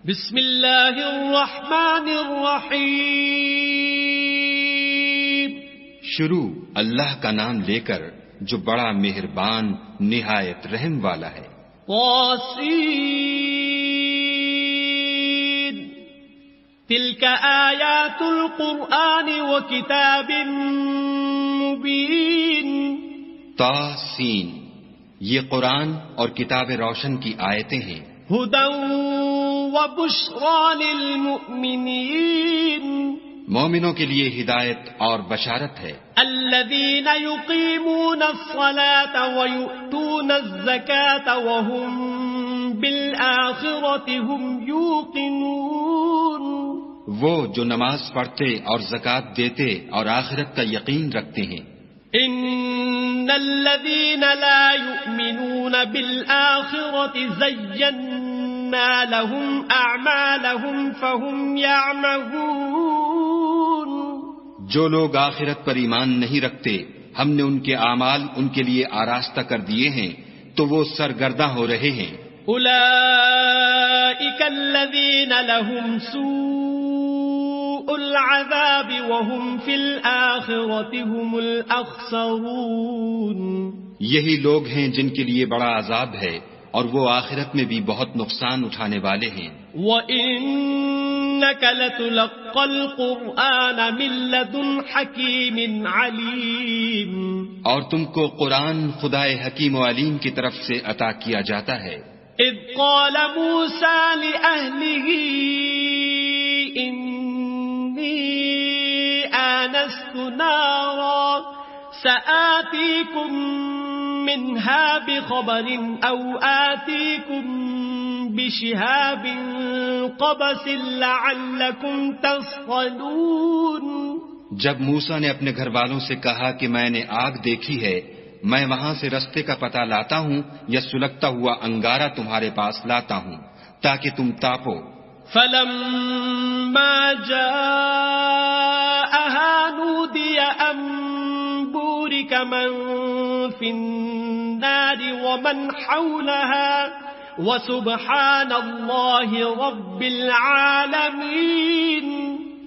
بسم اللہ الرحمن الرحیم. شروع اللہ کا نام لے کر جو بڑا مہربان نہایت رحم والا ہے. طاسین تلک آیات القرآن وکتاب مبین. طاسین یہ قرآن اور کتاب روشن کی آیتیں ہیں. ہدی وبشری للمؤمنین مومنوں کے لیے ہدایت اور بشارت ہے. الذین یقیمون الصلاة ویؤتون الزکاة وهم بالآخرة هم یوقنون. وہ جو نماز پڑھتے اور زکوٰۃ دیتے اور آخرت کا یقین رکھتے ہیں. ان الذین لا یؤمنون بالآخرة زینا لهم اعمالهم فهم یعمهون. جو لوگ آخرت پر ایمان نہیں رکھتے ہم نے ان کے اعمال ان کے لیے آراستہ کر دیے ہیں تو وہ سرگرداں ہو رہے ہیں. اولئک الذین لهم سوء العذاب وهم فی الآخرة هم الاخسرون. یہی لوگ ہیں جن کے لیے بڑا عذاب ہے اور وہ آخرت میں بھی بہت نقصان اٹھانے والے ہیں. وَإِنَّكَ لَتُلَقَّى الْقُرْآنَ مِن لَّدُنْ حَكِيمٍ عَلِيمٍ. اور تم کو قرآن خدائے حکیم و علیم کی طرف سے عطا کیا جاتا ہے. اذ قال موسى لأهله إني آنست نارا سآتيكم منها بخبر أو آتيكم بشهاب قبس لعلكم تصطلون. جب موسیٰ نے اپنے گھر والوں سے کہا کہ میں نے آگ دیکھی ہے میں وہاں سے رستے کا پتہ لاتا ہوں یا سلگتا ہوا انگارہ تمہارے پاس لاتا ہوں تاکہ تم تاپو. فلما جاءها نودي أن بورك من في النار ومن حولها وسبحان الله رب العالمين.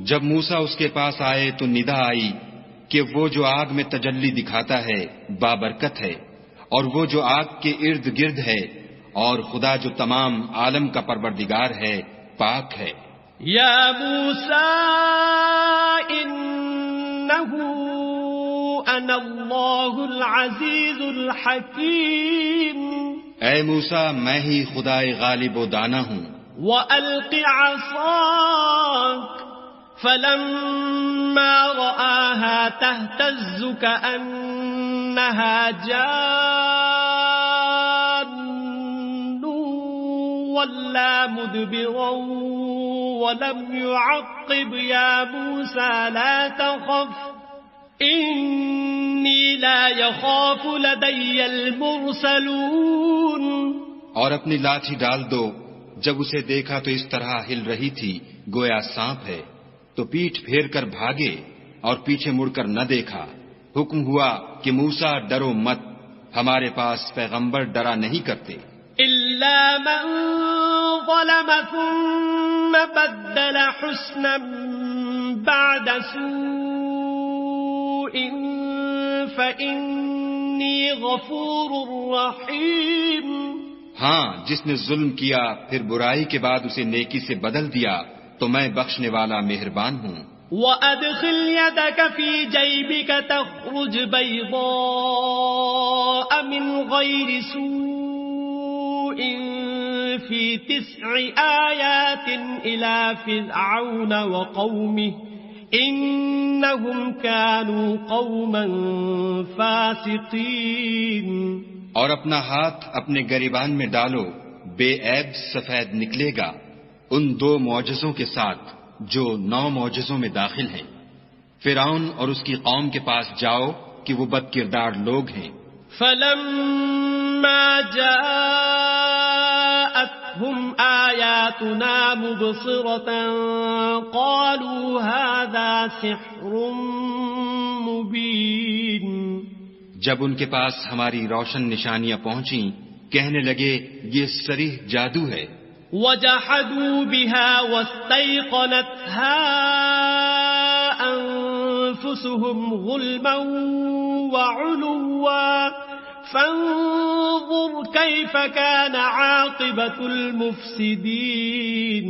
جب موسیٰ اس کے پاس آئے تو ندا آئی کہ وہ جو آگ میں تجلی دکھاتا ہے بابرکت ہے اور وہ جو آگ کے ارد گرد ہے اور خدا جو تمام عالم کا پروردگار ہے پاک ہے. یا موسیٰ انہو انا اللہ العزیز الحکیم. اے موسیٰ میں ہی خدائے غالب و دانا ہوں. وَأَلْقِ عَصَاكَ فَلَمَّا رَآهَا تَهْتَزُّ كَأَنَّهَا جَانٌّ وَلَّى مُدْبِرًا وَلَمْ يُعَقِّبْ. يَا مُوسَى لَا تَخَفْ إِنِّي لَا يَخَافُ لَدَيَّ الْمُرْسَلُونَ. اور اپنی لاٹھی ڈال دو. جب اسے دیکھا تو اس طرح ہل رہی تھی گویا سانپ ہے تو پیٹھ پھیر کر بھاگے اور پیچھے مڑ کر نہ دیکھا. حکم ہوا کہ موسیٰ ڈرو مت ہمارے پاس پیغمبر ڈرا نہیں کرتے. إِلَّا مَن ظَلَمَ ثُمَّ بَدَّلَ حُسْنًا بَعْدَ سُوءٍ فَإِنِّي غَفُورٌ رَّحِيمٌ. ہاں جس نے ظلم کیا پھر برائی کے بعد اسے نیکی سے بدل دیا تو میں بخشنے والا مہربان ہوں. وَأَدْخِلْ يَدَكَ فِي جَيْبِكَ تَخْرُجْ بَيْضَاءَ مِنْ غَيْرِ سُوءٍ فِي 9 آيَاتٍ إِلَى فِرْعَوْنَ وَقَوْمِهِ إِنَّهُمْ كَانُوا قَوْمًا فَاسِقِينَ. اور اپنا ہاتھ اپنے گریبان میں ڈالو بے عیب سفید نکلے گا ان 2 معجزوں کے ساتھ جو 9 معجزوں میں داخل ہیں. فرعون اور اس کی قوم کے پاس جاؤ کہ وہ بد کردار لوگ ہیں. فَلَمَّا جَاءَتْهُمْ آيَاتُنَا مُبْصِرَةً قَالُوا هَذَا سِحْرٌ مُبِينٌ. جب ان کے پاس ہماری روشن نشانیاں پہنچیں کہنے لگے یہ صریح جادو ہے. وجحدوا بها واستيقنتها أنفسهم ظلما وعلوا فانظر كيف كان عاقبة المفسدين.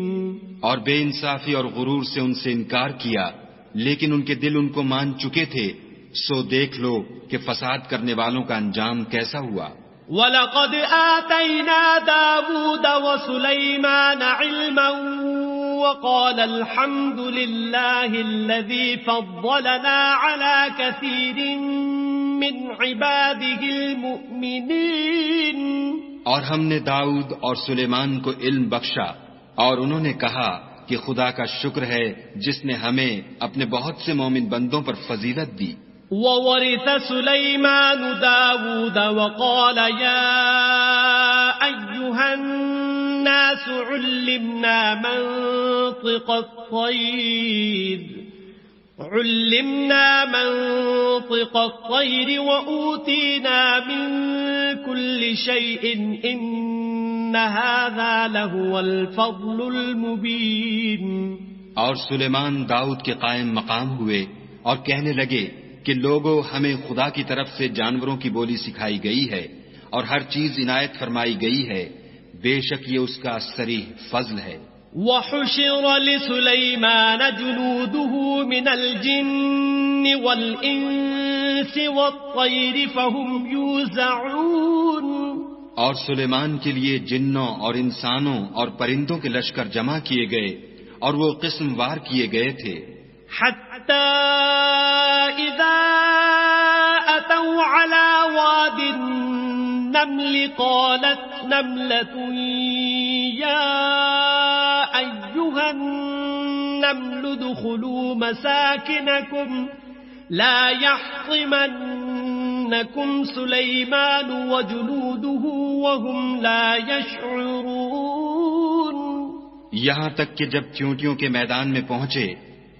اور بے انصافی اور غرور سے ان سے انکار کیا، لیکن ان کے دل ان کو مان چکے تھے، سو دیکھ لو کہ فساد کرنے والوں کا انجام کیسا ہوا. وَلَقَدْ آتَيْنَا دَاوُودَ وَسُلَيْمَانَ عِلْمًا وَقَالَ الْحَمْدُ لِلَّهِ الَّذِي فَضَّلَنَا عَلَى كَثِيرٍ مِّنْ عِبَادِهِ الْمُؤْمِنِينَ. اور ہم نے داؤد اور سلیمان کو علم بخشا، اور انہوں نے کہا کہ خدا کا شکر ہے جس نے ہمیں اپنے بہت سے مومن بندوں پر فضیلت دی. وَوَرِثَ سُلَيْمَانُ دَاوُودَ وَقَالَ يَا أَيُّهَا النَّاسُ عُلِّمْنَا مَنطِقَ الطَّيْرِ وَأُوتِينَا مِن كُلِّ شَيْءٍ إِنَّ هَذَا لَهُوَ الْفَضْلُ الْمُبِينُ. اور سلیمان داؤد کے قائم مقام ہوئے اور کہنے لگے کہ لوگوں، ہمیں خدا کی طرف سے جانوروں کی بولی سکھائی گئی ہے اور ہر چیز عنایت فرمائی گئی ہے، بے شک یہ اس کا صریح فضل ہے. وَحُشِرَ لِسُلَيْمَانَ جُنُودُهُ مِنَ الْجِنِّ وَالْإِنسِ وَالطَّيْرِ فَهُمْ يُوزَعُونَ. اور سلیمان کے لیے جنوں اور انسانوں اور پرندوں کے لشکر جمع کیے گئے اور وہ قسم وار کیے گئے تھے. حَتَّى إِذَا أَتَوْا عَلَى وَادِ النَّمْلِ قَالَتْ نَمْلَةٌ يَا أَيُّهَا النَّمْلُ ادْخُلُوا مَسَاكِنَكُمْ لَا يَحْطِمَنَّكُمْ سُلَيْمَانُ وَجُنُودُهُ وَهُمْ لَا يَشْعُرُونَ. یہاں تک کہ جب چیونٹیوں کے میدان میں پہنچے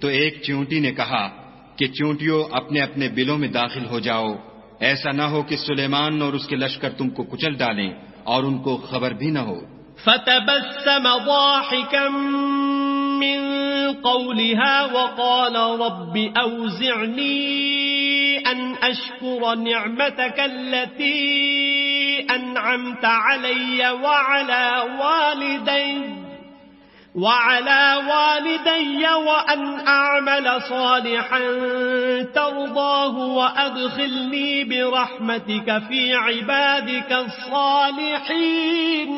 تو ایک چیونٹی نے کہا کہ چیونٹیوں اپنے اپنے بلوں میں داخل ہو جاؤ، ایسا نہ ہو کہ سلیمان اور اس کے لشکر تم کو کچل ڈالیں اور ان کو خبر بھی نہ ہو. فتبسم ضاحكا من قولها وقال رب أوزعني أن أشكر نعمتك التي أنعمت علي وعلى والدي وأن أعمل صالحا ترضاه وأدخلني برحمتك في عبادك الصالحين.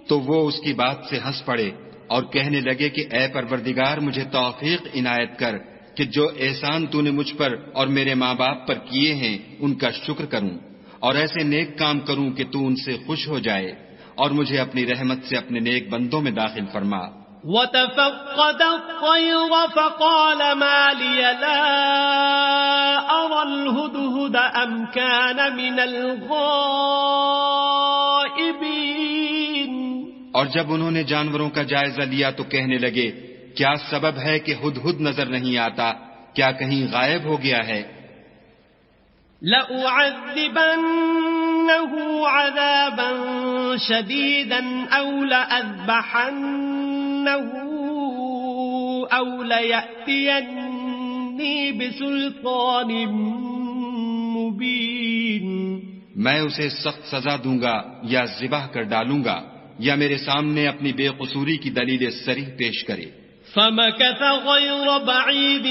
تو وہ اس کی بات سے ہنس پڑے اور کہنے لگے کہ اے پروردگار، مجھے توفیق عنایت کر کہ جو احسان تو نے مجھ پر اور میرے ماں باپ پر کیے ہیں ان کا شکر کروں اور ایسے نیک کام کروں کہ تو ان سے خوش ہو جائے اور مجھے اپنی رحمت سے اپنے نیک بندوں میں داخل فرما. وَتَفَقَّدَ الطَّيْرَ فَقَالَ مَا لِيَ لَا أَرَى الْهُدْهُدَ أَمْ كَانَ مِنَ الْغَائِبِينَ. اور جب انہوں نے جانوروں کا جائزہ لیا تو کہنے لگے کیا سبب ہے کہ ہدہد نظر نہیں آتا، کیا کہیں غائب ہو گیا ہے؟ لَأُعَذِّبَنَّهُ عَذَابًا شَدِيدًا أَوْ لَأَذْبَحَنَّهُ أَوْ لَيَأْتِيَنِّي بِسُلْطَانٍ مُبِينٍ. میں اسے سخت سزا دوں گا یا ذبح کر ڈالوں گا یا میرے سامنے اپنی بے قصوری کی دلیل صریح پیش کرے. فَمَكَثَ غَيْرَ بَعِيدٍ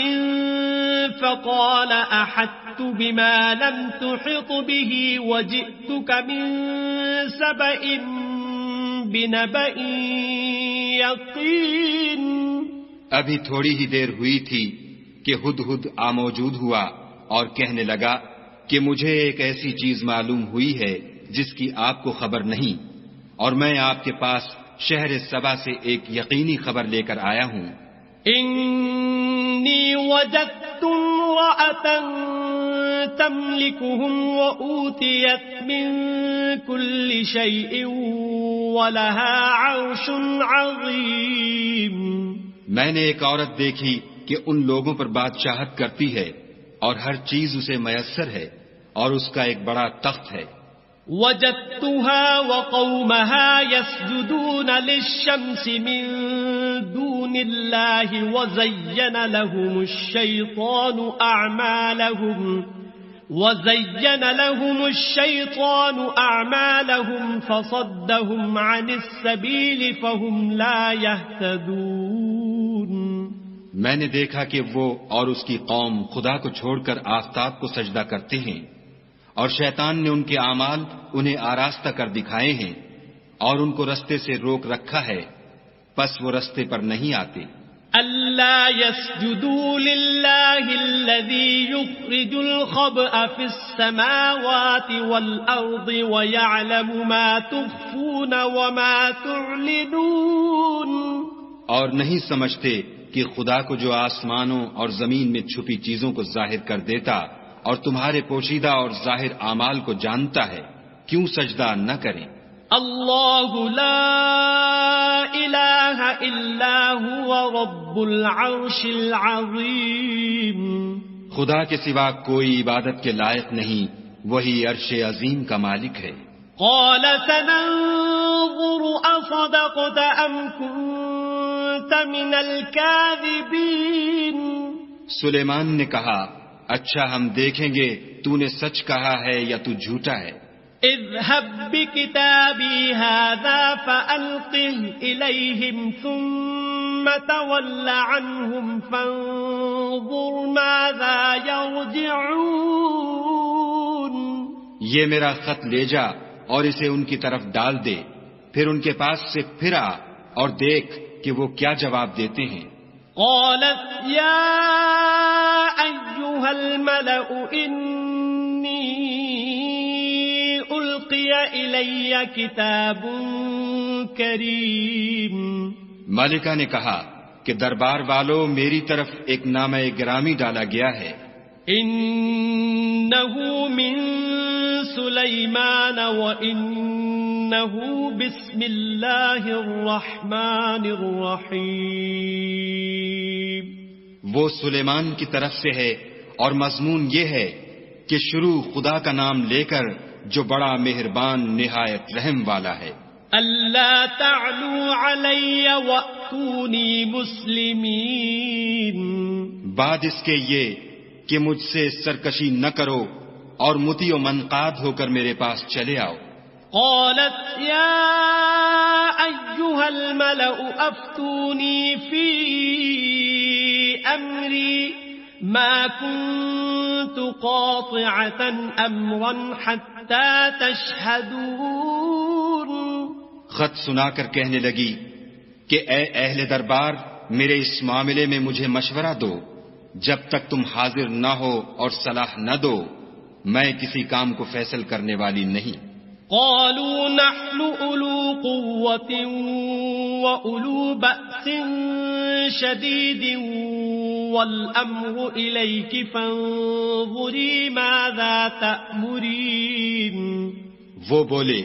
فَقَالَ أَحَطْتُ بِمَا لَمْ تُحِطْ بِهِ وَجِئْتُكَ مِنْ سَبَإٍ بِنَبَإٍ يَقِينٍ. ابھی تھوڑی ہی دیر ہوئی تھی کہ ہدہد موجود ہوا اور کہنے لگا کہ مجھے ایک ایسی چیز معلوم ہوئی ہے جس کی آپ کو خبر نہیں، اور میں آپ کے پاس شہر سبا سے ایک یقینی خبر لے کر آیا ہوں. انی وجدت امرأة تملکهم وأوتیت من كل شيء ولها عرش عظیم. میں نے ایک عورت دیکھی کہ ان لوگوں پر بادشاہت کرتی ہے اور ہر چیز اسے میسر ہے اور اس کا ایک بڑا تخت ہے. وجدتها وقومها يسجدون للشمس من دون الله وزين لهم الشيطان أعمالهم فصدهم عن السبيل فهم لا يهتدون. میں نے دیکھا کہ وہ اور اس کی قوم خدا کو چھوڑ کر آفتاب کو سجدہ کرتے ہیں، اور شیطان نے ان کے اعمال انہیں آراستہ کر دکھائے ہیں اور ان کو رستے سے روک رکھا ہے، پس وہ رستے پر نہیں آتے. ألا يسجدوا لله الذي يخرج الخبأ في السماوات والأرض ويعلم ما تخفون وما تعلنون. اور نہیں سمجھتے کہ خدا کو جو آسمانوں اور زمین میں چھپی چیزوں کو ظاہر کر دیتا اور تمہارے پوشیدہ اور ظاہر اعمال کو جانتا ہے، کیوں سجدہ نہ کریں؟ اللہ لا الہ الا هو رب العرش العظیم. خدا کے سوا کوئی عبادت کے لائق نہیں، وہی عرش عظیم کا مالک ہے. قال سننظر اصدقت ام كنت من الكاذبین. سلیمان نے کہا، اچھا ہم دیکھیں گے تو نے سچ کہا ہے یا تو جھوٹا ہے. اذهب بكتابي هذا فألقه إليهم ثم تول عنهم فانظر ماذا يرجعون. یہ میرا خط لے جا اور اسے ان کی طرف ڈال دے، پھر ان کے پاس سے پھر آ اور دیکھ کہ وہ کیا جواب دیتے ہیں. قالت يا أيها الملأ إني ألقي إلي كتاب كريم. ملکہ نے کہا کہ دربار والو، میری طرف ایک نامہ گرامی ڈالا گیا ہے. إنه من سليمان وإنه بسم الله الرحمن الرحيم. وہ سلیمان کی طرف سے ہے اور مضمون یہ ہے کہ شروع خدا کا نام لے کر جو بڑا مہربان نہایت رحم والا ہے. اللہ تعلوا علی وأتونی مسلمین. بعد اس کے یہ کہ مجھ سے سرکشی نہ کرو اور مطیع و منقاد ہو کر میرے پاس چلے آؤ. قالت یا ایها الملأ افتونی فی امری ما كنت قاطعة امرا حتى تشهدون. خط سنا کر کہنے لگی کہ اے اہل دربار، میرے اس معاملے میں مجھے مشورہ دو، جب تک تم حاضر نہ ہو اور صلاح نہ دو میں کسی کام کو فیصل کرنے والی نہیں. قالوا نحن أولو قوة وأولو بأس شديد والأمر إليك فانظري ماذا تأمرين. وہ بولے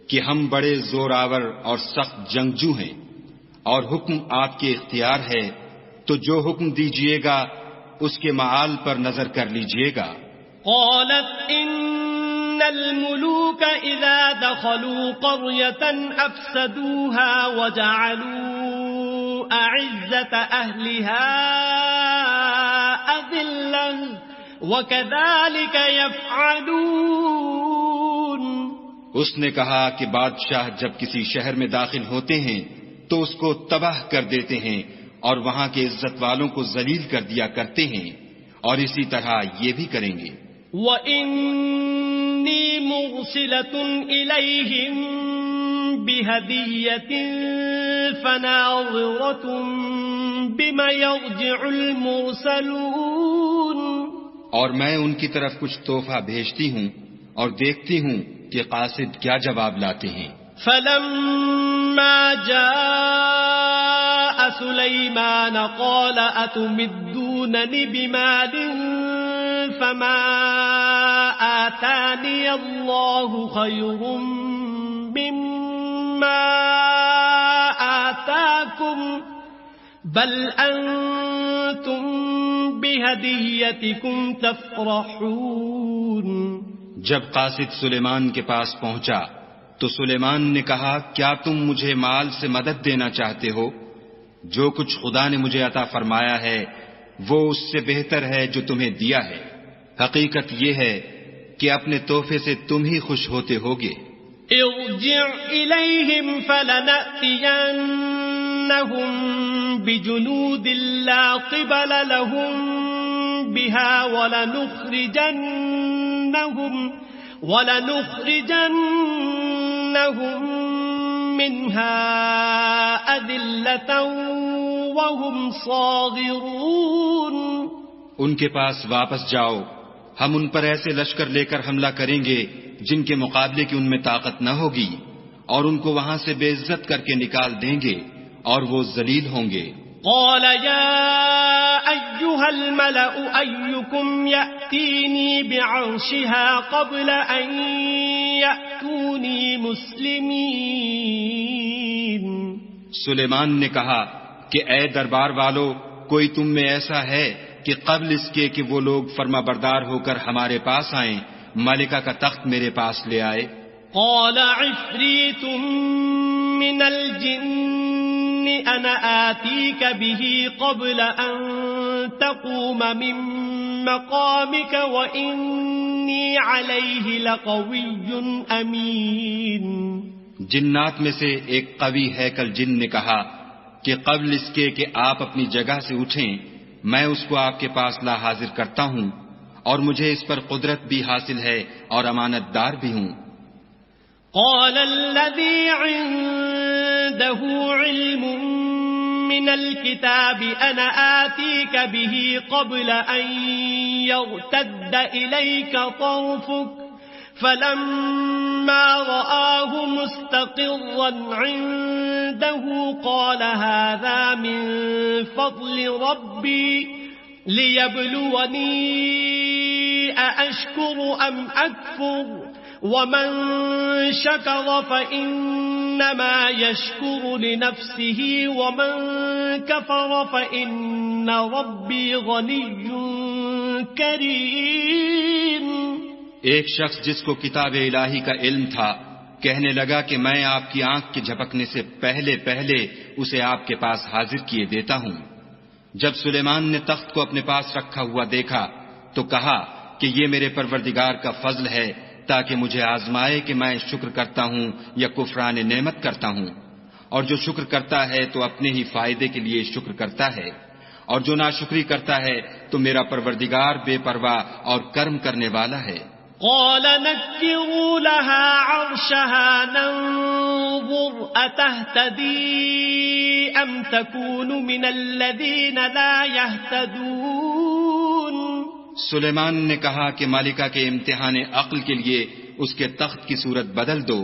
کہ ہم بڑے زور آور اور سخت جنگجو ہیں اور حکم آپ کے اختیار ہے، تو جو حکم دیجئے گا اس کے معال پر نظر کر لیجئے گا. قالت إن الملوك إذا دخلوا قرية أفسدوها وجعلوا أعزة أهلها أذلة وكذلك يفعلون. اس نے کہا کہ بادشاہ جب کسی شہر میں داخل ہوتے ہیں تو اس کو تباہ کر دیتے ہیں اور وہاں کے عزت والوں کو ذلیل کر دیا کرتے ہیں، اور اسی طرح یہ بھی کریں گے. وَإِنِّي مُرْسِلَةٌ إِلَيْهِمْ بِهَدِيَّةٍ فَنَاظِرَةٌ بِمَ يَرْجِعُ الْمُرْسَلُونَ. اور میں ان کی طرف کچھ تحفہ بھیجتی ہوں اور دیکھتی ہوں کہ قاصد کیا جواب لاتے ہیں. فَلَمَّا جَاءَ سُلَيْمَانَ قَالَ أَتُمِدُّونَنِ بِمَالٍ فَمَا آتَانِيَ اللَّهُ خَيْرٌ مِّمَّا آتَاكُمْ بَلْ أَنتُمْ بِهَدِيَّتِكُمْ تَفْرَحُونَ. جب قاصد سلیمان کے پاس پہنچا تو سلیمان نے کہا کیا تم مجھے مال سے مدد دینا چاہتے ہو؟ جو کچھ خدا نے مجھے عطا فرمایا ہے وہ اس سے بہتر ہے جو تمہیں دیا ہے۔ حقیقت یہ ہے کہ اپنے تحفے سے تم ہی خوش ہوتے ہوگے۔ ارجع إليهم فلنأتينهم بجنود لا قبل لهم بها ولنخرجنهم منها أذلة وهم صاغرون۔ ان کے پاس واپس جاؤ، ہم ان پر ایسے لشکر لے کر حملہ کریں گے جن کے مقابلے کی ان میں طاقت نہ ہوگی، اور ان کو وہاں سے بے عزت کر کے نکال دیں گے اور وہ ذلیل ہوں گے۔ قال يا أيها الملأ أيكم يأتيني بعرشها قبل أن يأتوني مسلمين۔ سلیمان نے کہا کہ اے دربار والو، کوئی تم میں ایسا ہے کہ قبل اس کے کہ وہ لوگ فرما بردار ہو کر ہمارے پاس آئیں ملکہ کا تخت میرے پاس لے آئے؟ قال عفریت من الجن انا آتیک به قبل ان تقوم من مقامك وانی علیہ لقوی امین۔ جنات میں سے ایک قوی ہیکل جن نے کہا کہ قبل اس کے کہ آپ اپنی جگہ سے اٹھیں میں اس کو آپ کے پاس لا حاضر کرتا ہوں، اور مجھے اس پر قدرت بھی حاصل ہے اور امانت دار بھی ہوں۔ قال الذي عنده علم من الكتاب انا آتيك به قبل ان يرتد اليك طرفك فلما رآه مستقرا عنده قال هذا من فضل ربي ليبلوني أأشكر أم أكفر ومن شكر فإنما يشكر لنفسه ومن كفر فإن ربي غني كريم۔ ایک شخص جس کو کتاب الہی کا علم تھا کہنے لگا کہ میں آپ کی آنکھ کے جھپکنے سے پہلے اسے آپ کے پاس حاضر کیے دیتا ہوں۔ جب سلیمان نے تخت کو اپنے پاس رکھا ہوا دیکھا تو کہا کہ یہ میرے پروردگار کا فضل ہے تاکہ مجھے آزمائے کہ میں شکر کرتا ہوں یا کفران نعمت کرتا ہوں، اور جو شکر کرتا ہے تو اپنے ہی فائدے کے لیے شکر کرتا ہے، اور جو ناشکری کرتا ہے تو میرا پروردگار بے پرواہ اور کرم کرنے والا ہے۔ قال نكروا لها عرشها ننظر أتهتدي أم تكون من الذين لا يهتدون۔ سلیمان نے کہا کہ مالکہ کے امتحان عقل کے لیے اس کے تخت کی صورت بدل دو،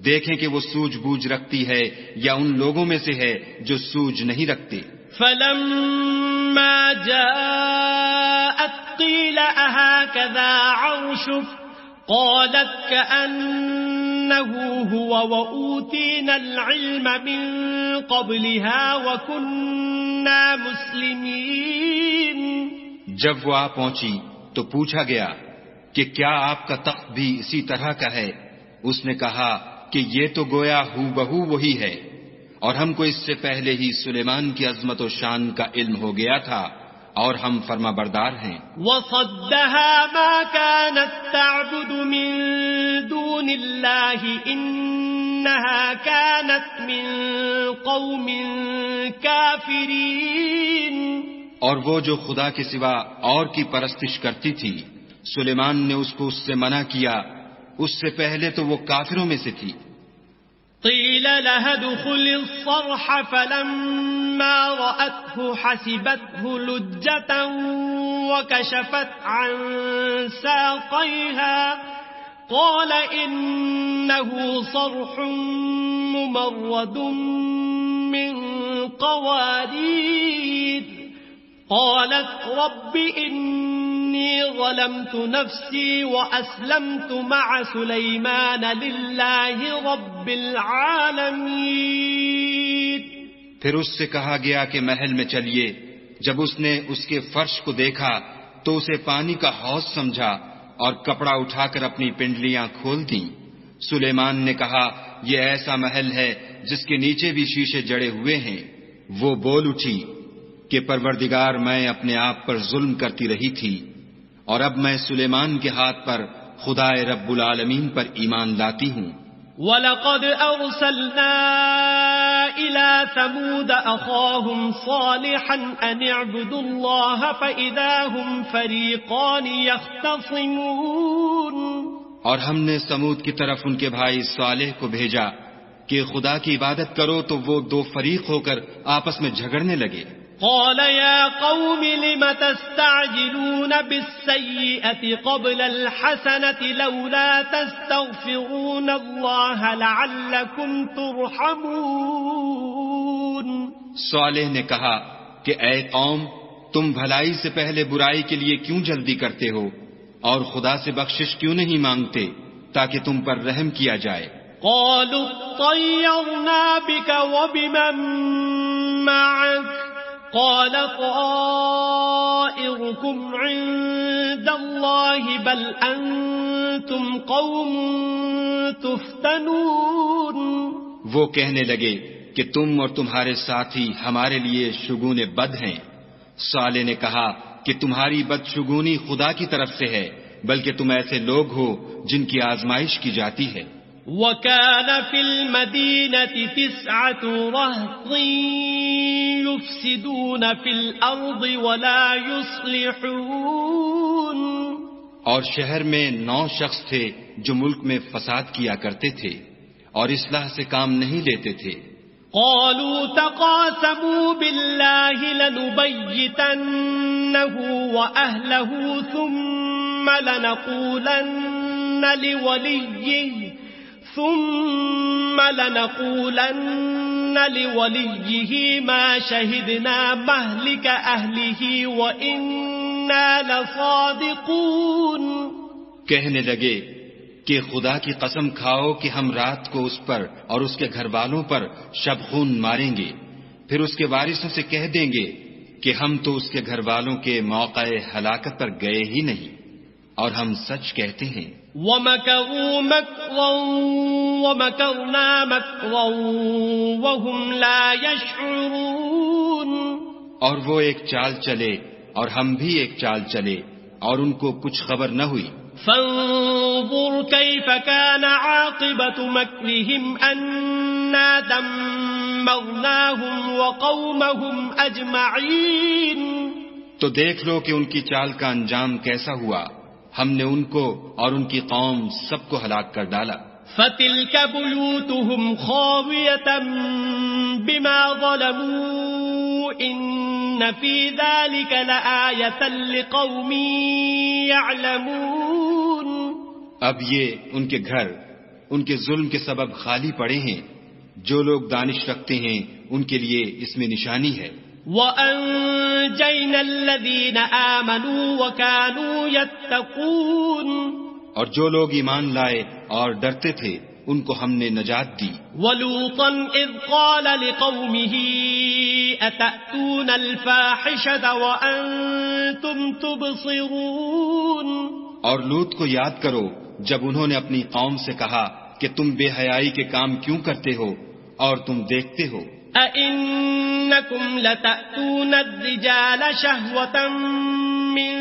دیکھیں کہ وہ سوجھ بوجھ رکھتی ہے یا ان لوگوں میں سے ہے جو سوجھ نہیں رکھتے۔ فلما جاءت قيل أهكذا عرشك قالت كأنه هو وأوتينا العلم من قبلها وكنا مسلمين۔ جب وہ آ پہنچی تو پوچھا گیا کہ کیا آپ کا تخت بھی اسی طرح کا ہے؟ اس نے کہا کہ یہ تو گویا ہو بہو وہی ہے، اور ہم کو اس سے پہلے ہی سلیمان کی عظمت و شان کا علم ہو گیا تھا اور ہم فرما بردار ہیں۔ وصدها ما كانت تعبد من دون الله إنها كانت من قوم كافرين۔ اور وہ جو خدا کے سوا اور کی پرستش کرتی تھی سلیمان نے اس کو اس سے منع کیا، اس سے پہلے تو وہ کافروں میں سے تھی۔ قيل لها ادخل الصرح فلما رأته حسبته لجة وكشفت عن ساقيها قال إنه صرح ممرد من قوارير قالت رب إني ظلمت نفسي وأسلمت مع سليمان لله رب العالمين۔ پھر اس سے کہا گیا کہ محل میں چلیے۔ جب اس نے اس کے فرش کو دیکھا تو اسے پانی کا حوض سمجھا اور کپڑا اٹھا کر اپنی پنڈلیاں کھول دیں۔ سلیمان نے کہا یہ ایسا محل ہے جس کے نیچے بھی شیشے جڑے ہوئے ہیں۔ وہ بول اٹھی کہ پروردگار میں اپنے آپ پر ظلم کرتی رہی تھی، اور اب میں سلیمان کے ہاتھ پر خدائے رب العالمین پر ایمان لاتی ہوں۔ وَلَقَدْ أَرْسَلْنَا إِلَى ثَمُودَ أَخَاهُمْ صَالِحًا أَنِ اعْبُدُوا اللَّهَ فَإِذَا هُمْ فَرِيقَانِ يَخْتَصِمُونَ۔ اور ہم نے سمود کی طرف ان کے بھائی صالح کو بھیجا کہ خدا کی عبادت کرو، تو وہ دو فریق ہو کر آپس میں جھگڑنے لگے۔ قال يا قوم لم تستعجلون بالسيئة قبل الحسنة لولا تستغفرون الله لعلكم ترحمون۔ صالح نے کہا کہ اے قوم، تم بھلائی سے پہلے برائی کے لیے کیوں جلدی کرتے ہو، اور خدا سے بخشش کیوں نہیں مانگتے تاکہ تم پر رحم کیا جائے۔ قالوا طيرنا بك وبمن معك قال طائركم عند الله بل أنتم قوم تفتنون۔ وہ کہنے لگے کہ تم اور تمہارے ساتھی ہمارے لیے شگون بد ہیں۔ صالح نے کہا کہ تمہاری بدشگونی خدا کی طرف سے ہے، بلکہ تم ایسے لوگ ہو جن کی آزمائش کی جاتی ہے۔ وَكَانَ فِي الْمَدِينَةِ 9 رَهْطٍ يُفْسِدُونَ فِي الْأَرْضِ وَلَا يُصْلِحُونَ۔ اور شہر میں 9 شخص تھے جو ملک میں فساد کیا کرتے تھے اور اصلاح سے کام نہیں لیتے تھے۔ قالوا تقاسموا بالله لنبيتنه وأهله ثم لنقولن لوليه ما شهدنا مهلك أهله وإنا لصادقون۔ کہنے لگے کہ خدا کی قسم کھاؤ کہ ہم رات کو اس پر اور اس کے گھر والوں پر شبخون ماریں گے، پھر اس کے وارثوں سے کہہ دیں گے کہ ہم تو اس کے گھر والوں کے موقع ہلاکت پر گئے ہی نہیں، اور ہم سچ کہتے ہیں۔ وَمَكَرُوا مَكْرًا وَمَكَرْنَا مَكْرًا وَهُمْ لَا يَشْعُرُونَ۔ اور وہ ایک چال چلے اور ہم بھی ایک چال چلے اور ان کو کچھ خبر نہ ہوئی۔ فانظر كيف كان عاقبة مكرهم أنا دمرناهم وقومهم أجمعين۔ تو دیکھ لو کہ ان کی چال کا انجام کیسا ہوا، ہم نے ان کو اور ان کی قوم سب کو ہلاک کر ڈالا۔ فتلك بيوتهم خاوية بما ظلموا إن في ذلك لآية لقوم يعلمون۔ اب یہ ان کے گھر ان کے ظلم کے سبب خالی پڑے ہیں، جو لوگ دانش رکھتے ہیں ان کے لیے اس میں نشانی ہے۔ وَأَنجَيْنَا الَّذِينَ آمَنُوا وَكَانُوا يَتَّقُونَ۔ اور جو لوگ ایمان لائے اور ڈرتے تھے ان کو ہم نے نجات دی۔ وَلُوطًا إِذْ قَالَ لِقَوْمِهِ أَتَأْتُونَ الْفَاحِشَةَ وَأَنْتُمْ تُبْصِرُونَ۔ اور لوط کو یاد کرو جب انہوں نے اپنی قوم سے کہا کہ تم بے حیائی کے کام کیوں کرتے ہو اور تم دیکھتے ہو۔ أَإِنَّكُمْ لَتَأْتُونَ الرِّجَالَ شَهْوَةً مِّن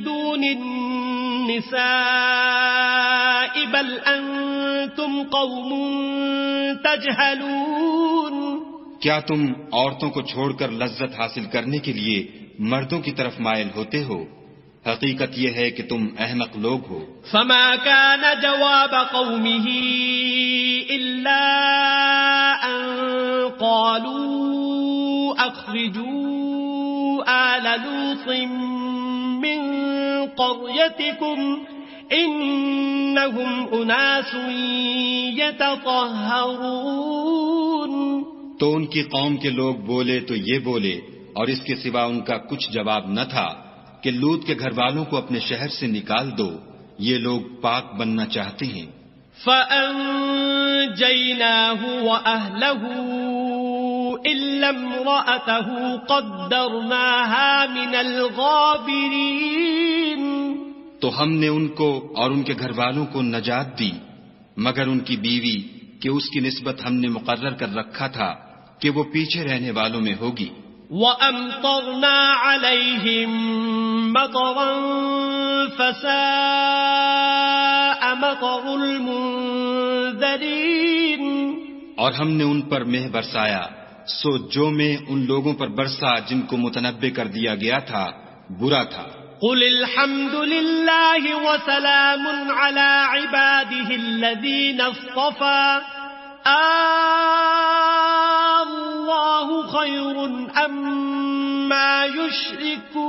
دُونِ النِّسَاءِ بَلْ أَنْتُمْ قَوْمٌ تَجْهَلُونَ۔ کیا تم عورتوں کو چھوڑ کر لذت حاصل کرنے کے لیے مردوں کی طرف مائل ہوتے ہو؟ حقیقت یہ ہے کہ تم احمق لوگ ہو۔ فما كان جواب قومه إلا أن قالوا أخرجوا آل لوط من قريتكم إنهم أناس يتطهرون۔ تو ان کی قوم کے لوگ بولے تو یہ بولے، اور اس کے سوا ان کا کچھ جواب نہ تھا کہ لوط کے گھر والوں کو اپنے شہر سے نکال دو، یہ لوگ پاک بننا چاہتے ہیں۔ فَأَنجَيْنَاهُ وَأَهْلَهُ إِلَّا امْرَأَتَهُ قَدَّرْنَاهَا مِنَ الْغَابِرِينَ۔ تو ہم نے ان کو اور ان کے گھر والوں کو نجات دی مگر ان کی بیوی کہ اس کی نسبت ہم نے مقرر کر رکھا تھا کہ وہ پیچھے رہنے والوں میں ہوگی. وَأَمْطَرْنَا عَلَيْهِمْ مَطَرًا فَسَاءَ مَطَرُ الْمُنذَرِينَ. اور ہم نے ان پر مہ برسایا سو جو میں ان لوگوں پر برسا جن کو متنبع کر دیا گیا تھا برا تھا. قُلِ الْحَمْدُ لِلَّهِ وَسَلَامٌ عَلَى عِبَادِهِ الَّذِينَ اصْطَفَى اللَّهُ خَيْرٌ أَمَّا يُشْرِكُونَ.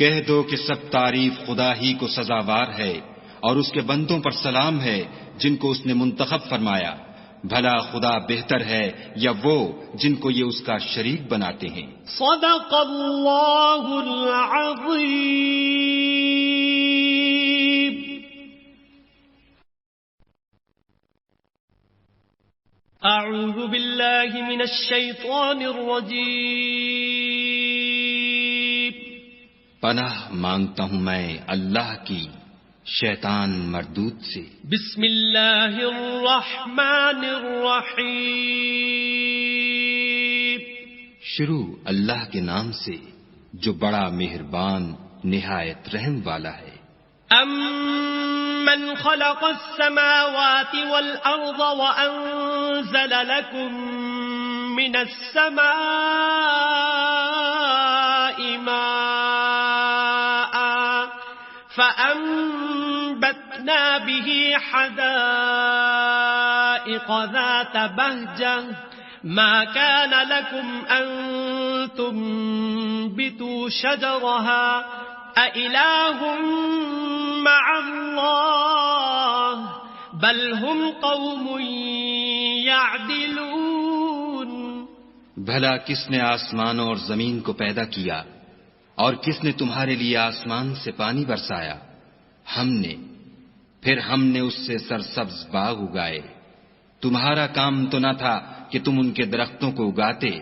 کہہ دو کہ سب تعریف خدا ہی کو سزاوار ہے اور اس کے بندوں پر سلام ہے جن کو اس نے منتخب فرمایا. بھلا خدا بہتر ہے یا وہ جن کو یہ اس کا شریک بناتے ہیں. صدق اللہ العظیم. اعوذ باللہ من الشیطان الرجیم. پناہ مانگتا ہوں میں اللہ کی شیطان مردود سے. بسم اللہ الرحمن الرحیم. شروع اللہ کے نام سے جو بڑا مہربان نہایت رحم والا ہے. امن خلق السماوات والارض وانزل لكم من السماء ماء فأنبتنا به حدائق ذات بهجة ما كان لكم أن تنبتوا شجرها أإله مع الله بل هم قوم يعدلون. بھلا کس نے آسمانوں اور زمین کو پیدا کیا اور کس نے تمہارے لیے آسمان سے پانی برسایا؟ ہم نے. پھر ہم نے اس سے سرسبز باغ اگائے. تمہارا کام تو نہ تھا کہ تم ان کے درختوں کو اگاتے.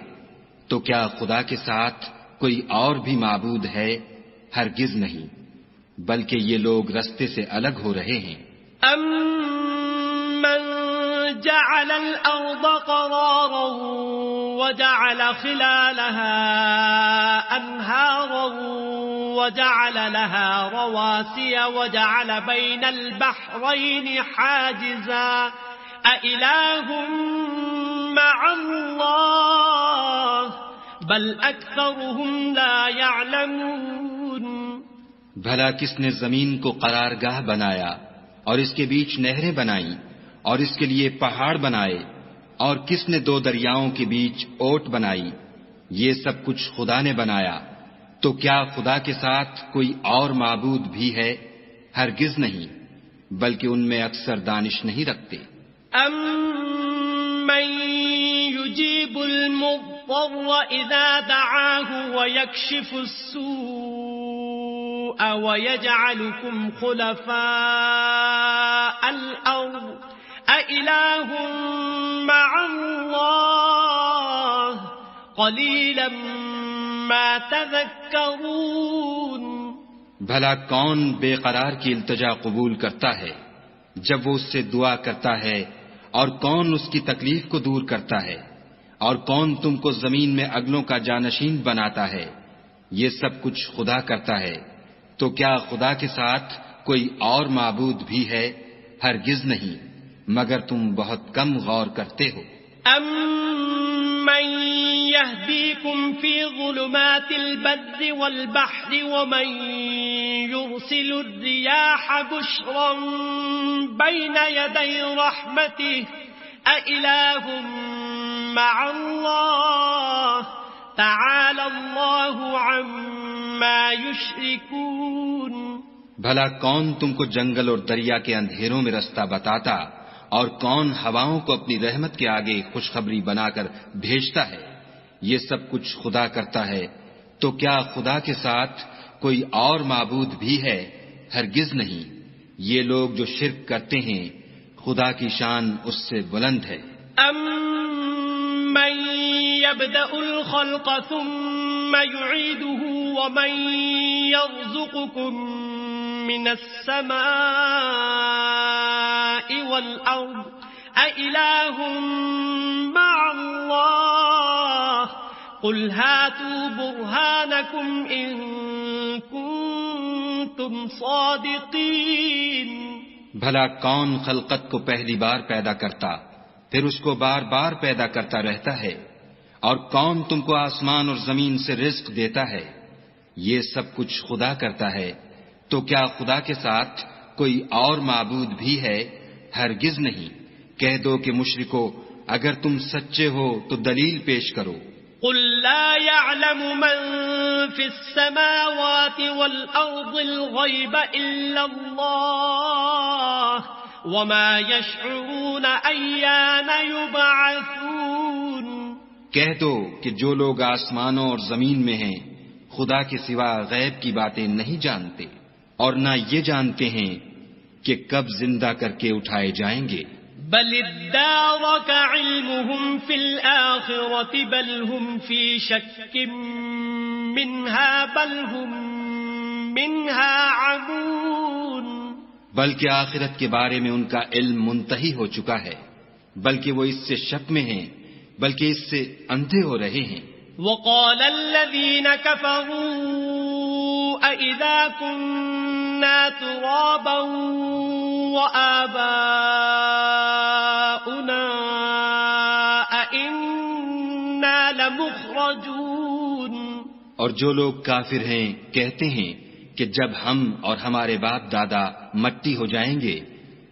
تو کیا خدا کے ساتھ کوئی اور بھی معبود ہے؟ ہرگز نہیں، بلکہ یہ لوگ رستے سے الگ ہو رہے ہیں. امن جعل الارض قرارا وجعل خلالها انهارا وجعل لها رواسي وجعل بين البحرين حاجزا أإله مع الله بل أكثرهم لا يعلمون. بھلا کس نے زمین کو قرارگاہ بنایا اور اس کے بیچ نہریں بنائیں اور اس کے لیے پہاڑ بنائے اور کس نے دو دریاؤں کے بیچ اوٹ بنائی؟ یہ سب کچھ خدا نے بنایا. تو کیا خدا کے ساتھ کوئی اور معبود بھی ہے؟ ہرگز نہیں، بلکہ ان میں اکثر دانش نہیں رکھتے. امن يجيب المضطر اذا دعاه ويكشف السوء ويجعلكم خلفاء الارض أإله مع الله قليلا ما تذكرون. بھلا کون بے قرار کی التجا قبول کرتا ہے جب وہ اس سے دعا کرتا ہے، اور کون اس کی تکلیف کو دور کرتا ہے، اور کون تم کو زمین میں اگلوں کا جانشین بناتا ہے؟ یہ سب کچھ خدا کرتا ہے. تو کیا خدا کے ساتھ کوئی اور معبود بھی ہے؟ ہرگز نہیں، مگر تم بہت کم غور کرتے ہو. امن يهديكم في ظلمات البر والبحر ومن يرسل الرياح بشرا بين يدي رحمته أإله مع الله تعالى الله عما يشركون. بھلا کون تم کو جنگل اور دریا کے اندھیروں میں رستہ بتاتا اور کون ہواؤں کو اپنی رحمت کے آگے خوشخبری بنا کر بھیجتا ہے؟ یہ سب کچھ خدا کرتا ہے. تو کیا خدا کے ساتھ کوئی اور معبود بھی ہے؟ ہرگز نہیں. یہ لوگ جو شرک کرتے ہیں خدا کی شان اس سے بلند ہے. امن يبدأ الخلق ثم يعيده ومن يرزقكم من السماء والأرض أإله مع الله قل هاتوا برهانكم إن كنتم صادقين۔ بھلا کون خلقت کو پہلی بار پیدا کرتا پھر اس کو بار بار پیدا کرتا رہتا ہے؟ اور کون تم کو آسمان اور زمین سے رزق دیتا ہے؟ یہ سب کچھ خدا کرتا ہے، تو کیا خدا کے ساتھ کوئی اور معبود بھی ہے؟ ہرگز نہیں۔ کہہ دو کہ مشرکو اگر تم سچے ہو تو دلیل پیش کرو۔ قل لا يعلم من في السماوات والأرض الغيب إلا الله وما يشعرون أيان يبعثون۔ کہہ دو کہ جو لوگ آسمانوں اور زمین میں ہیں خدا کے سوا غیب کی باتیں نہیں جانتے اور نہ یہ جانتے ہیں کہ کب زندہ کر کے اٹھائے جائیں گے۔ بل ادارك علمهم في الآخرة بل هم في شك منها بل هم منها عمون۔ بلکہ آخرت کے بارے میں ان کا علم منتہی ہو چکا ہے، بلکہ وہ اس سے شک میں ہیں، بلکہ اس سے اندھے ہو رہے ہیں۔ وقال الذين كفروا أئذا كنا ترابا وآباؤنا أئنا لمخرجون۔ اور جو لوگ کافر ہیں کہتے ہیں کہ جب ہم اور ہمارے باپ دادا مٹی ہو جائیں گے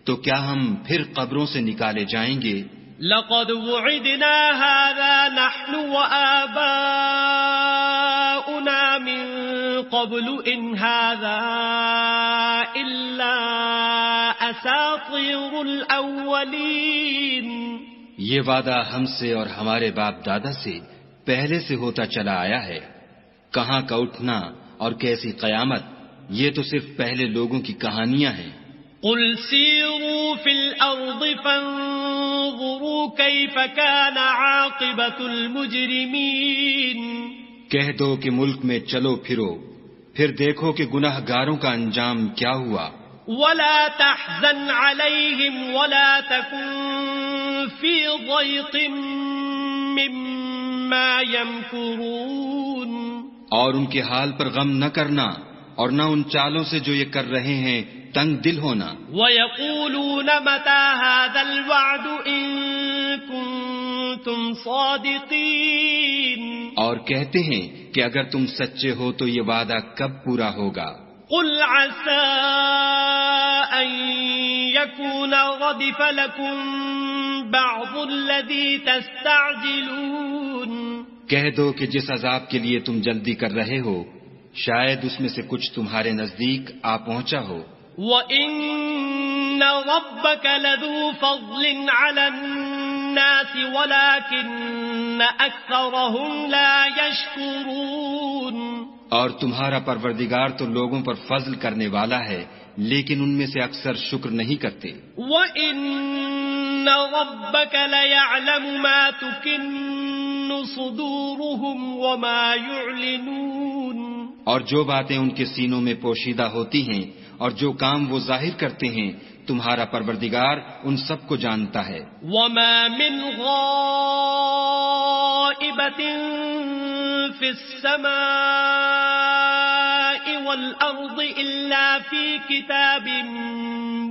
تو کیا ہم پھر قبروں سے نکالے جائیں گے؟ لقد وعدنا هذا نحن وآباؤنا من قبل إن هذا إلا أساطير الأولين۔ یہ وعدہ ہم سے اور ہمارے باپ دادا سے پہلے سے ہوتا چلا آیا ہے۔ کہاں کا اٹھنا اور کیسی قیامت، یہ تو صرف پہلے لوگوں کی کہانیاں ہیں۔ قل سیروا فی الارض فانظروا کیف کان عاقبۃ المجرمین۔ کہہ دو کہ ملک میں چلو پھرو، پھر دیکھو کہ گناہ گاروں کا انجام کیا ہوا۔ ولا تحزن علیہم ولا تکن فی ضیق مما یمکرون۔ اور ان کے حال پر غم نہ کرنا اور نہ ان چالوں سے جو یہ کر رہے ہیں تنگ دل ہونا۔ وَيَقُولُونَ مَتَى هَذَا الْوَعْدُ إِن كُنتُمْ صَادِقِينَ۔ اور کہتے ہیں کہ اگر تم سچے ہو تو یہ وعدہ کب پورا ہوگا؟ قُلْ عَسَىٰ أَن يَكُونَ رَدِفَ لَكُم بَعْضُ الَّذِي تَسْتَعْجِلُونَ۔ کہہ دو کہ جس عذاب کے لیے تم جلدی کر رہے ہو شاید اس میں سے کچھ تمہارے نزدیک آ پہنچا ہو۔ وَإِنَّ رَبَّكَ لَذُو فَضْلٍ عَلَى النَّاسِ وَلَكِنَّ أَكْثَرَهُمْ لَا يَشْكُرُونَ۔ اور تمہارا پروردگار تو لوگوں پر فضل کرنے والا ہے لیکن ان میں سے اکثر شکر نہیں کرتے۔ وَإِنَّ رَبَّكَ لَيَعْلَمُ مَا تُكِنُّ صُدُورُهُمْ وَمَا يُعْلِنُونَ۔ اور جو باتیں ان کے سینوں میں پوشیدہ ہوتی ہیں اور جو کام وہ ظاہر کرتے ہیں تمہارا پروردگار ان سب کو جانتا ہے. وَمَا مِنْ غَائِبَةٍ فِي السَّمَاءِ وَالْأَرْضِ إِلَّا فِي كِتَابٍ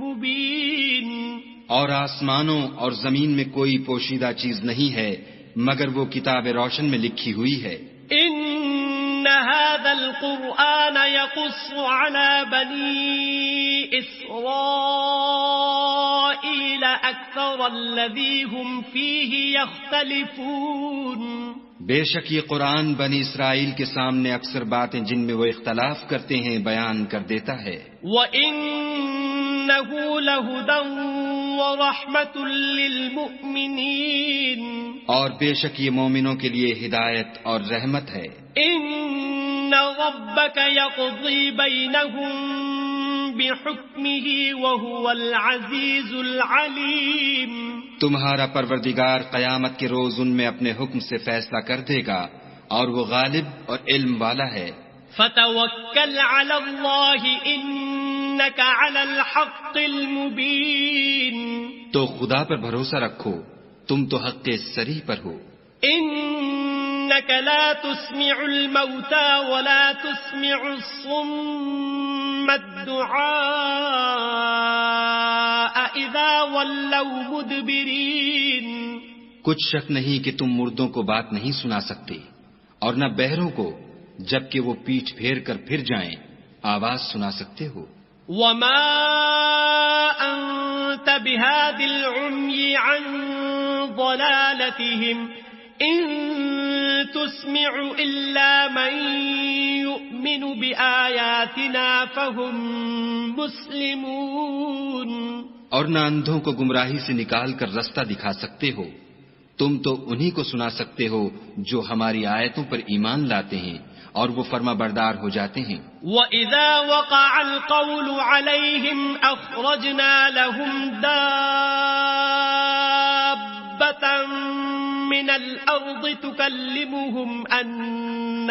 مُبِينٍ. اور آسمانوں اور زمین میں کوئی پوشیدہ چیز نہیں ہے مگر وہ کتاب روشن میں لکھی ہوئی ہے. إِنَّ هَذَا الْقُرْآنَ يَقُصُّ عَلَى بَنِي إِسْرَائِيلَ أَكْثَرَ الَّذِي هُمْ فِيهِ يَخْتَلِفُونَ. بے شک یہ قرآن بنی اسرائیل کے سامنے اکثر باتیں جن میں وہ اختلاف کرتے ہیں بیان کر دیتا ہے. وَإِنَّهُ لَهُدًى وَرَحْمَةٌ لِّلْمُؤْمِنِينَ. اور بے شک یہ مومنوں کے لیے ہدایت اور رحمت ہے. إِنَّ رَبَّكَ يَقْضِي بَيْنَهُم بِحُكْمِهِ وَهُوَ الْعَزِيزُ الْعَلِيمُ. تمہارا پروردگار قیامت کے روز ان میں اپنے حکم سے فیصلہ کر دے گا اور وہ غالب اور علم والا ہے. فتوکل علی اللہ انک علی الحق المبین. تو خدا پر بھروسہ رکھو، تم تو حق صریح پر ہو. انک لا تسمع الموتى ولا تسمع الصم الدعاء اذا ولوا مدبرین. کچھ شک نہیں کہ تم مردوں کو بات نہیں سنا سکتے اور نہ بہروں کو جبکہ وہ پیٹھ پھیر کر پھر جائیں آواز سنا سکتے ہو. وما انت بهاد العمي عن ضلالتهم ان تسمع الا من يؤمن بآياتنا فهم مسلمون. اور نہ اندھوں کو گمراہی سے نکال کر رستہ دکھا سکتے ہو، تم تو انہی کو سنا سکتے ہو جو ہماری آیتوں پر ایمان لاتے ہیں اور وہ فرما بردار ہو جاتے ہیں. وَإِذَا وَقَعَ الْقَوْلُ عَلَيْهِمْ أَخْرَجْنَا لَهُمْ دَابَّةً مِّنَ الْأَرْضِ تُكَلِّمُهُمْ أَنَّ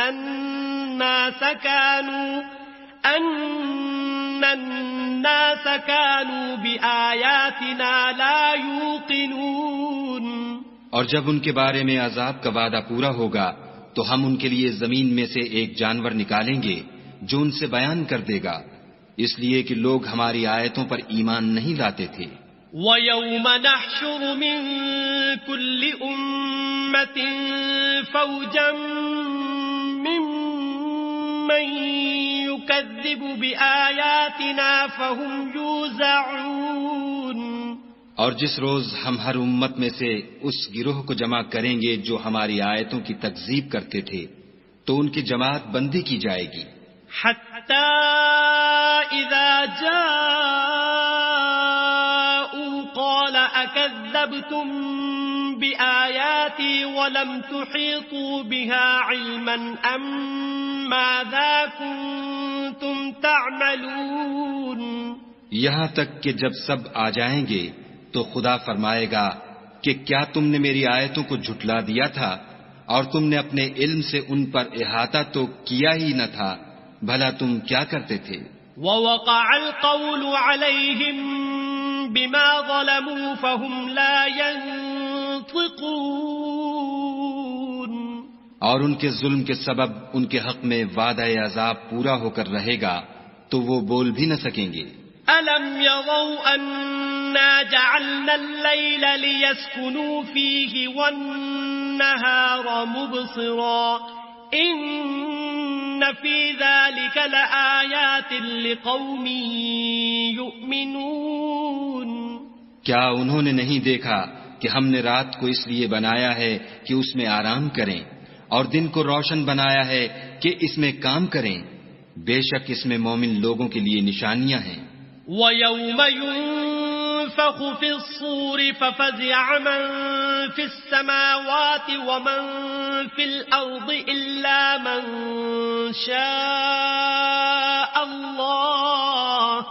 النَّاسَ كَانُوا بِآيَاتِنَا لَا يُوقِنُونَ. اور جب ان کے بارے میں عذاب کا وعدہ پورا ہوگا تو ہم ان کے لیے زمین میں سے ایک جانور نکالیں گے جو ان سے بیان کر دے گا، اس لیے کہ لوگ ہماری آیتوں پر ایمان نہیں لاتے تھے. وَيَوْمَ نَحْشُرُ مِن كُلِّ أُمَّةٍ فَوْجًا مِّمَّن يُكَذِّبُ بِآيَاتِنَا فَهُمْ يُوزَعُونَ. اور جس روز ہم ہر امت میں سے اس گروہ کو جمع کریں گے جو ہماری آیتوں کی تکذیب کرتے تھے تو ان کی جماعت بندی کی جائے گی. حتی اذا جاءوا قال اکذبتم بآیاتی ولم تحیطوا بها علما ام ماذا کنتم تعملون. یہاں تک کہ جب سب آ جائیں گے تو خدا فرمائے گا کہ کیا تم نے میری آیتوں کو جھٹلا دیا تھا اور تم نے اپنے علم سے ان پر احاطہ تو کیا ہی نہ تھا، بھلا تم کیا کرتے تھے. وَوَقَعَ الْقَوْلُ عَلَيْهِمْ بِمَا ظَلَمُوا فَهُمْ لَا يَنطِقُونَ. اور ان کے ظلم کے سبب ان کے حق میں وعدہ عذاب پورا ہو کر رہے گا تو وہ بول بھی نہ سکیں گے. أَلَمْ يَرَوْا أَنَّا جَعَلْنَا اللَّيْلَ لِيَسْكُنُوا فِيهِ وَالنَّهَارَ مُبْصِرًا إِنَّ فِي ذَلِكَ لَآيَاتٍ لِقَوْمٍ يُؤْمِنُونَ. کیا انہوں نے نہیں دیکھا کہ ہم نے رات کو اس لیے بنایا ہے کہ اس میں آرام کریں اور دن کو روشن بنایا ہے کہ اس میں کام کریں؟ بے شک اس میں مومن لوگوں کے لیے نشانیاں ہیں. وَيَوْمَ يُنفَخُ فِي الصُّورِ فَفَزِعَ مَن فِي السَّمَاوَاتِ وَمَن فِي الْأَرْضِ إِلَّا مَن شَاءَ اللَّهُ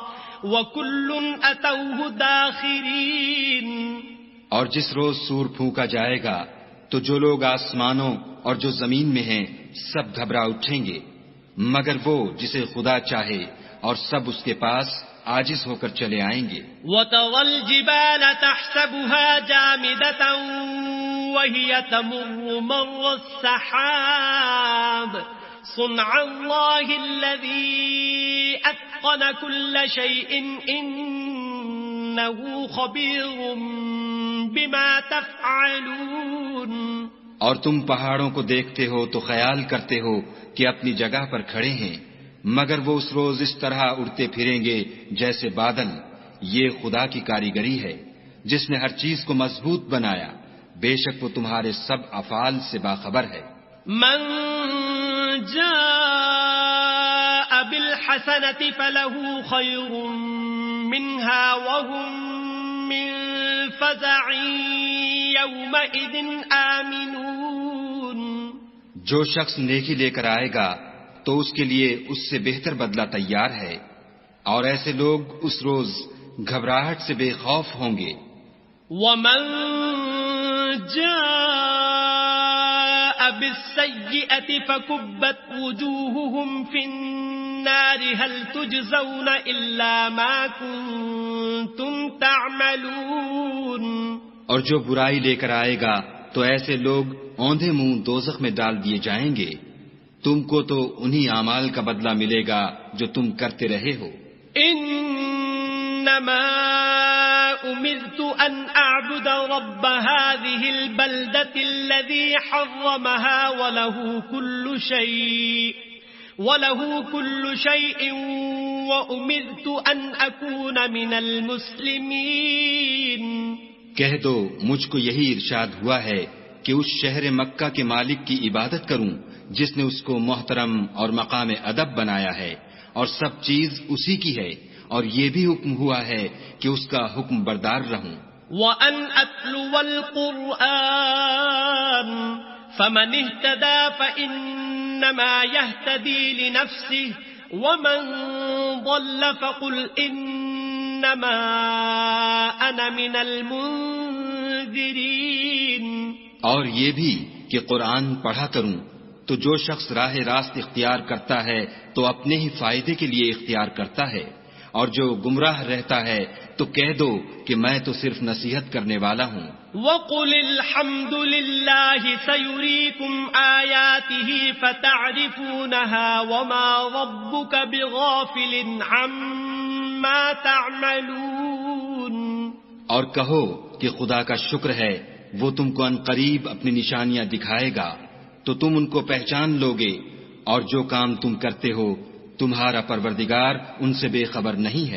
وَكُلٌّ أَتَوْهُ دَاخِرِينَ. اور جس روز سور پھونکا جائے گا تو جو لوگ آسمانوں اور جو زمین میں ہیں سب گھبرا اٹھیں گے مگر وہ جسے خدا چاہے اور سب اس کے پاس عاجز ہو کر چلے آئیں گے. وَتَرَى الْجِبَالَ تَحْسَبُهَا جَامِدَةً وَهِيَ تَمُرُّ مَرَّ السَّحَابِ صُنْعَ اللَّهِ الَّذِي أَتْقَنَ كُلَّ شَيْءٍ إِنَّهُ خَبِيرٌ بِمَا تَفْعَلُونَ. اور تم پہاڑوں کو دیکھتے ہو تو خیال کرتے ہو کہ اپنی جگہ پر کھڑے ہیں مگر وہ اس روز اس طرح اڑتے پھریں گے جیسے بادل. یہ خدا کی کاریگری ہے جس نے ہر چیز کو مضبوط بنایا، بے شک وہ تمہارے سب افعال سے باخبر ہے. من جاء بالحسنة فله خير منها وهم من فزع يومئذ آمنون. جو شخص نیکی لے کر آئے گا تو اس کے لیے اس سے بہتر بدلہ تیار ہے اور ایسے لوگ اس روز گھبراہٹ سے بے خوف ہوں گے. ومن جاء بالسيئة فكبت وجوههم في النار هل تجزون إلا ما كنتم تعملون. اور جو برائی لے کر آئے گا تو ایسے لوگ اوندھے منہ دوزخ میں ڈال دیے جائیں گے. تم کو تو انہی اعمال کا بدلہ ملے گا جو تم کرتے رہے ہو. انما امرت ان اعبد رب هذه البلدة الذي حرمها وله كل شيء وامرت ان اكون من المسلمين. کہہ دو مجھ کو یہی ارشاد ہوا ہے کہ اس شہر مکہ کے مالک کی عبادت کروں جس نے اس کو محترم اور مقام ادب بنایا ہے اور سب چیز اسی کی ہے، اور یہ بھی حکم ہوا ہے کہ اس کا حکم بردار رہوں. وَأَنْ أَتْلُوَ الْقُرْآنَ فَمَنِ اهْتَدَى فَإِنَّمَا يَهْتَدِي لِنَفْسِهِ وَمَنْ ضَلَّ فَقُلْ إِنَّمَا أَنَا مِنَ الْمُنذِرِينَ. اور یہ بھی کہ قرآن پڑھا کروں تو جو شخص راہ راست اختیار کرتا ہے تو اپنے ہی فائدے کے لیے اختیار کرتا ہے، اور جو گمراہ رہتا ہے تو کہہ دو کہ میں تو صرف نصیحت کرنے والا ہوں. وَقُلِ الْحَمْدُ لِلَّهِ سَيُرِيكُمْ آيَاتِهِ فَتَعْرِفُونَهَا وَمَا رَبُّكَ بِغَافِلٍ عَمَّا تَعْمَلُونَ. اور کہو کہ خدا کا شکر ہے وہ تم کو عنقریب اپنی نشانیاں دکھائے گا تو تم ان کو پہچان لوگے، اور جو کام تم کرتے ہو تمہارا پروردگار ان سے بے خبر نہیں ہے.